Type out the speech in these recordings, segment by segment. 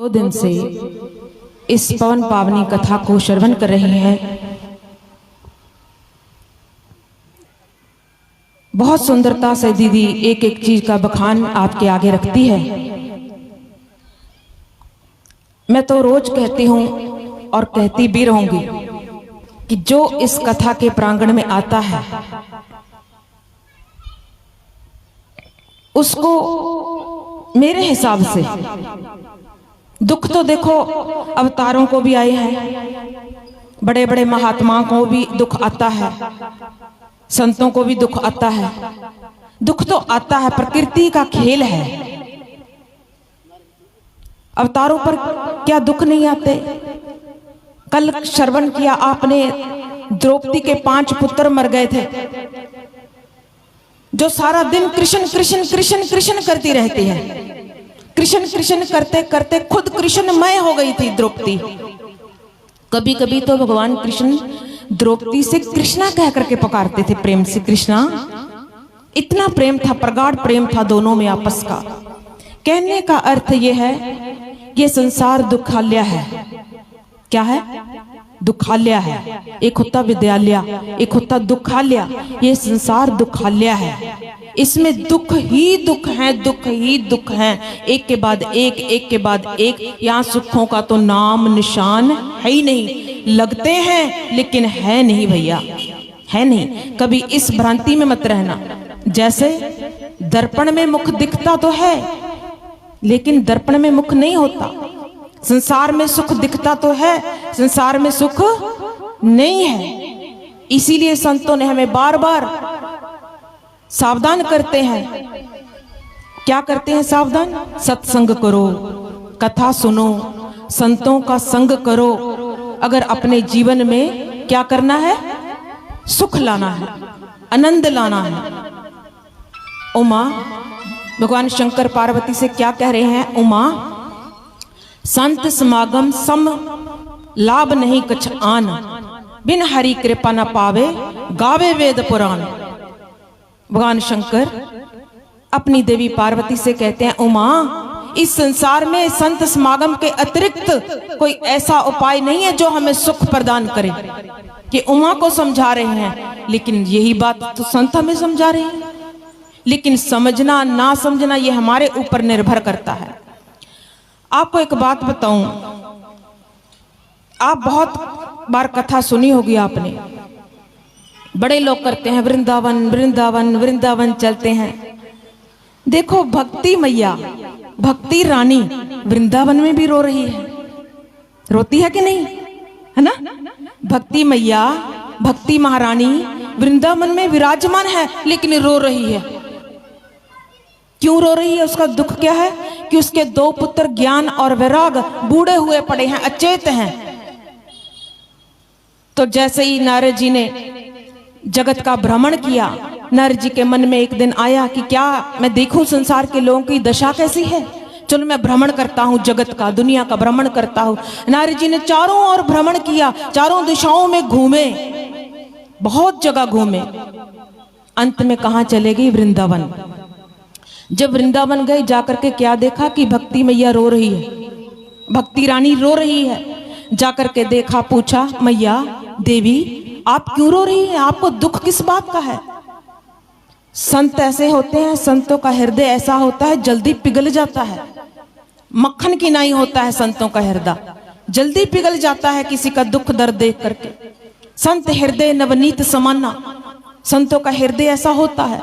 2 दिन से इस पवन पावनी कथा को श्रवण कर रहे हैं। बहुत सुंदरता से दीदी एक एक चीज का बखान आपके आगे रखती है। मैं तो रोज कहती हूं और कहती भी रहूंगी कि जो इस कथा के प्रांगण में आता है उसको मेरे हिसाब से दुख तो देखो अवतारों को भी आए हैं, बड़े बड़े महात्माओं को भी दुख आता है, संतों को भी दुख आता है। दुख तो आता है, प्रकृति का खेल है। अवतारों पर क्या दुख नहीं आते? कल श्रवण किया आपने, द्रौपदी के 5 पुत्र मर गए थे, जो सारा दिन कृष्ण कृष्ण कृष्ण कृष्ण करती रहती है। कृष्ण कृष्ण करते करते खुद कृष्णमय हो गई थी द्रौपदी। कभी कभी तो भगवान कृष्ण द्रौपदी से कृष्णा कह करके पुकारते थे, प्रेम से कृष्णा। इतना प्रेम था, प्रगाढ़ प्रेम था दोनों में आपस का। कहने का अर्थ यह है, ये संसार दुखालय है। क्या है? दुखालय है। एक होता विद्यालय, एक होता दुखालय। ये संसार दुखालय है। इसमें दुख ही दुख है, दुख ही दुख है, एक के बाद एक, एक के बाद एक। यहाँ सुखों का तो नाम निशान है ही नहीं। लगते हैं लेकिन है नहीं भैया, है नहीं। कभी इस भ्रांति में मत रहना। जैसे दर्पण में मुख दिखता तो है, लेकिन दर्पण में मुख नहीं होता। संसार में सुख दिखता तो है, संसार में सुख नहीं है। इसीलिए संतों ने हमें बार बार सावधान करते हैं। क्या करते हैं सावधान? सत्संग करो, कथा सुनो, संतों का संग करो। अगर अपने जीवन में क्या करना है? सुख लाना है, आनंद लाना है। उमा, भगवान शंकर पार्वती से क्या कह रहे हैं? उमा, संत समागम सम लाभ नहीं कछ आन, बिन हरि कृपा न पावे गावे वेद पुराण। भगवान शंकर अपनी देवी पार्वती से कहते हैं, उमा, इस संसार में संत समागम के अतिरिक्त कोई ऐसा उपाय नहीं है जो हमें सुख प्रदान करे। कि उमा को समझा रहे हैं, लेकिन यही बात तो संत हमें समझा रहे हैं। लेकिन समझना ना समझना ये हमारे ऊपर निर्भर करता है। आपको एक बात बताऊं, आप बहुत बार कथा सुनी होगी आपने। बड़े लोग करते हैं वृंदावन वृंदावन वृंदावन चलते हैं। देखो भक्ति मैया, भक्ति रानी वृंदावन में भी रो रही है। रोती है कि नहीं? है ना? भक्ति मैया, भक्ति महारानी वृंदावन में विराजमान है, लेकिन रो रही है। क्यों रो रही है? उसका दुख क्या है? कि उसके 2 पुत्र ज्ञान और वैराग बूढ़े हुए पड़े हैं, अचेत हैं। तो जैसे ही नारद जी ने जगत का भ्रमण किया, नारद जी के मन में एक दिन आया कि क्या मैं देखूं संसार के लोगों की दशा कैसी है। चलो मैं भ्रमण करता हूं, जगत का, दुनिया का भ्रमण करता हूं। नारद जी ने चारों ओर भ्रमण किया, चारों दिशाओं में घूमे, बहुत जगह घूमे। अंत में कहां चले गई? वृंदावन। जब वृंदावन गए, जाकर के क्या देखा कि भक्ति मैया रो रही है, भक्ति रानी रो रही है। जाकर के देखा, पूछा, मैया देवी आप क्यों रो रही हैं? आपको दुख किस बात का है? संत ऐसे होते हैं, संतों का हृदय ऐसा होता है, जल्दी पिघल जाता है। मक्खन की नाई होता है संतों का हृदय, जल्दी पिघल जाता है किसी का दुख दर्द देख करके। संत हृदय नवनीत समाना, संतों का हृदय ऐसा होता है।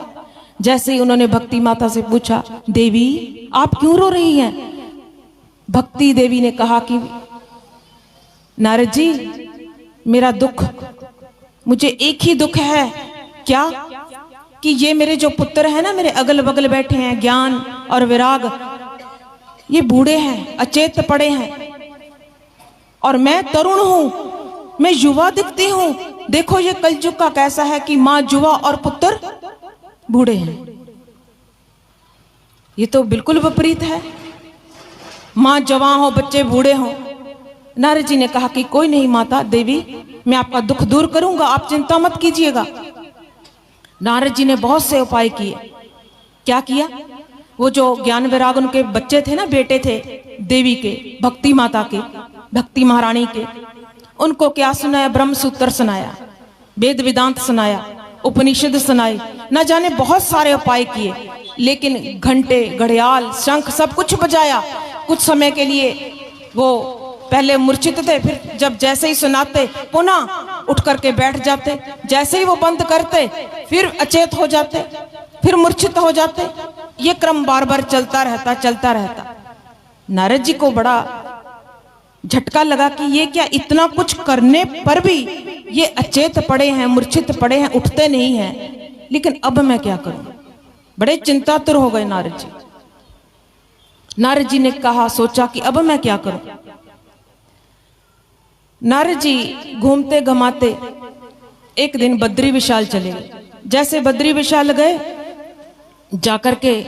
जैसे ही उन्होंने भक्ति माता से पूछा, देवी आप क्यों रो रही हैं? भक्ति देवी ने कहा कि नारद जी, मेरा दुख, मुझे एक ही दुख है। क्या? कि ये मेरे जो पुत्र हैं ना, मेरे अगल बगल बैठे हैं, ज्ञान और विराग, ये बूढ़े हैं, अचेत पड़े हैं, और मैं तरुण हूं, मैं युवा दिखती हूं। देखो ये कलयुग का कैसा है कि मां युवा और पुत्र बूढ़े हैं। ये तो बिल्कुल विपरीत है, मां जवान हो, बच्चे बूढ़े हो। नारद जी ने कहा कि कोई नहीं माता देवी, मैं आपका दुख दूर करूंगा, आप चिंता मत कीजिएगा। नारद जी ने बहुत से उपाय किए। क्या किया? वो जो ज्ञान वैराग उनके बच्चे थे ना, बेटे थे देवी के, भक्ति माता के, भक्ति महारानी के, उनको क्या सुनाया? ब्रह्म सूत्र सुनाया, वेद वेदांत सुनाया, उपनिषद सुनाई, न जाने बहुत सारे उपाय किए, लेकिन घंटे, घड़ियाल, शंख सब कुछ बजाया। कुछ समय के लिए वो पहले मूर्छित थे, फिर जब जैसे ही सुनाते पुनः उठ करके बैठ जाते, जैसे ही वो बंद करते फिर अचेत हो जाते, फिर मूर्छित हो जाते। ये क्रम बार बार चलता रहता। नारद जी को बड़ा झटका लगा कि ये क्या, इतना कुछ करने पर भी ये अचेत पड़े हैं, मूर्छित पड़े हैं, उठते नहीं हैं, लेकिन अब मैं क्या करूं? बड़े चिंतातुर हो गए नारद जी। नारद जी ने कहा, सोचा कि अब मैं क्या करूं। नारद जी घूमते घमाते एक दिन बद्री विशाल चले गए। जैसे बद्री विशाल गए, जाकर के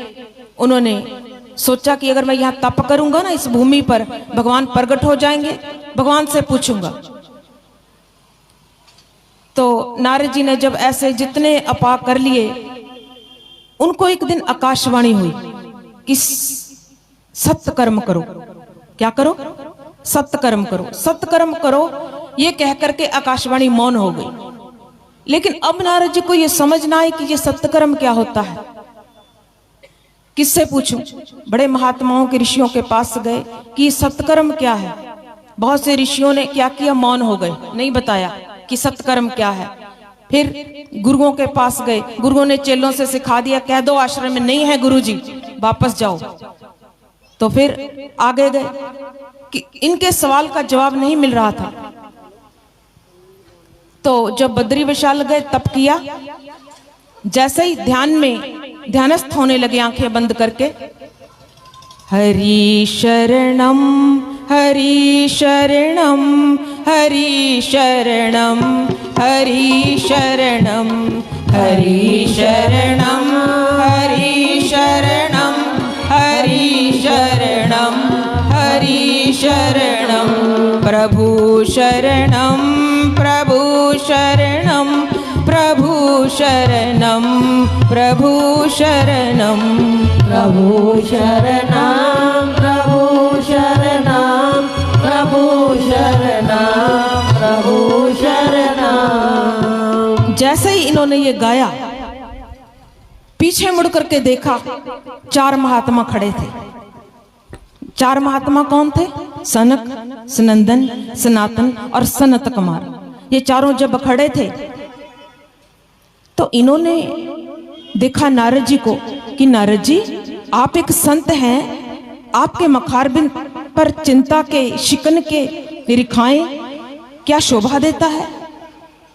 उन्होंने सोचा कि अगर मैं यहाँ तप करूंगा ना, इस भूमि पर भगवान प्रकट हो जाएंगे, भगवान से पूछूंगा। तो नारद जी ने जब ऐसे जितने अपा कर लिए, उनको एक दिन आकाशवाणी हुई कि सत्य कर्म करो। क्या करो? सत्य कर्म करो, सत्य कर्म करो। ये कह करके आकाशवाणी मौन हो गई। लेकिन अब नारद जी को ये समझ ना आए कि ये सत्य कर्म क्या होता है। किससे पूछूं? बड़े महात्माओं के, ऋषियों के पास गए कि सत्कर्म क्या है। बहुत से ऋषियों ने क्या किया? मौन हो गए, नहीं बताया कि सत्कर्म क्या है। फिर गुरुओं के पास गए, गुरुओं ने चेलों से सिखा दिया, कह दो आश्रम में नहीं है गुरुजी, वापस जाओ। तो फिर आगे गए कि इनके सवाल का जवाब नहीं मिल रहा था। तो जब बद्री विशाल गए, तप किया, जैसे ही ध्यान में ध्यानस्थ होने लगे आंखें बंद करके, हरि शरणम हरि शरणम हरि शरणम हरि शरणम हरि शरणम हरि शरणम हरि शरणम हरि शरणम प्रभु शरणम प्रभु शरणम प्रभु शरणम प्रभु शरणम प्रभु शरणम प्रभु शरणम प्रभु शरणम प्रभु शरणम। जैसे ही इन्होंने ये गाया, पीछे मुड़ करके देखा, 4 महात्मा खड़े थे। 4 महात्मा कौन थे? सनक, सनंदन, सनातन और सनत कुमार। ये चारों जब खड़े थे तो इन्होंने देखा नारद जी को कि नारद जी, आप एक संत हैं, आपके मखारबिंद पर चिंता के शिकन के रिखाएं क्या शोभा देता है?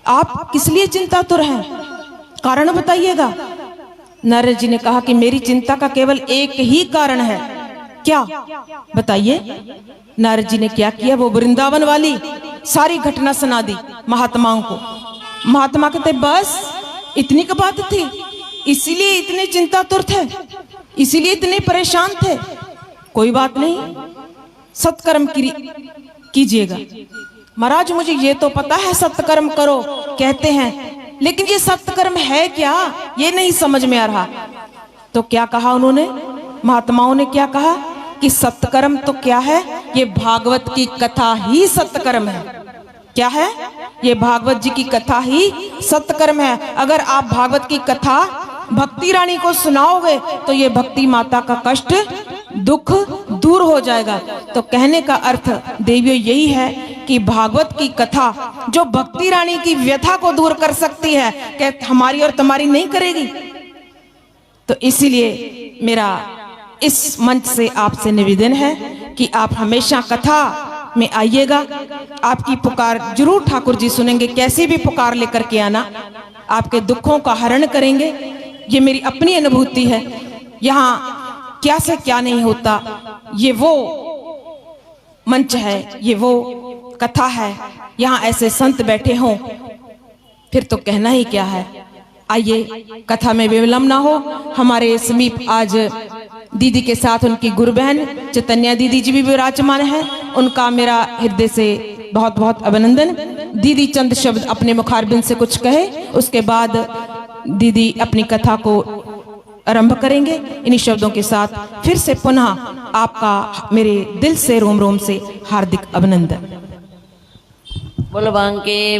आप किस लिए चिंतातुर हैं? कारण बताइएगा। नारद जी ने कहा कि मेरी चिंता का केवल एक ही कारण है। क्या? बताइए। नारद जी ने क्या किया? वो वृंदावन वाली सारी घटना सुना दी महात्माओं को। महात्मा कहते, बस इतनी की बात थी, इसीलिए इतने चिंतातुर थे, इसीलिए इतने परेशान थे। कोई बात नहीं, सत्कर्म कीजिएगा। महाराज मुझे ये तो पता है सत्कर्म करो कहते हैं, लेकिन ये सत्कर्म है क्या, ये नहीं समझ में आ रहा। तो क्या कहा उन्होंने? महात्माओं ने क्या कहा कि सत्कर्म तो क्या है, ये भागवत की कथा ही सत्कर्म है। क्या है? ये भागवत जी की कथा ही सत्कर्म है। अगर आप भागवत की कथा भक्ति रानी को सुनाओगे तो ये भक्ति माता का कष्ट, दुख दूर हो जाएगा। तो कहने का अर्थ देवियों यही है कि भागवत की कथा जो भक्ति रानी की व्यथा को दूर कर सकती है, क्या हमारी और तुम्हारी नहीं करेगी? तो इसीलिए मेरा इस मंच से आपसे निवेदन है कि आप हमेशा कथा में आइएगा। आपकी पुकार जरूर ठाकुर जी सुनेंगे। कैसी भी पुकार लेकर के आना, आपके दुखों का हरण करेंगे। ये मेरी अपनी अनुभूति है। यहाँ क्या से क्या नहीं होता, ये वो मंच है, ये वो कथा है। यहाँ ऐसे संत बैठे हों फिर तो कहना ही क्या है। आइए कथा में विलंब ना हो। हमारे समीप आज दीदी के साथ उनकी गुरु बहन चैतन्या दीदी जी भी विराजमान है। उनका मेरा हृदय से बहुत बहुत अभिनंदन। दीदी चंद शब्द अपने मुखारबिंद से कुछ कहे, उसके बाद दीदी अपनी कथा को आरंभ करेंगे। इन्हीं शब्दों के साथ फिर से पुनः आपका मेरे दिल से रोम रोम से हार्दिक अभिनंदन। बोलो बांके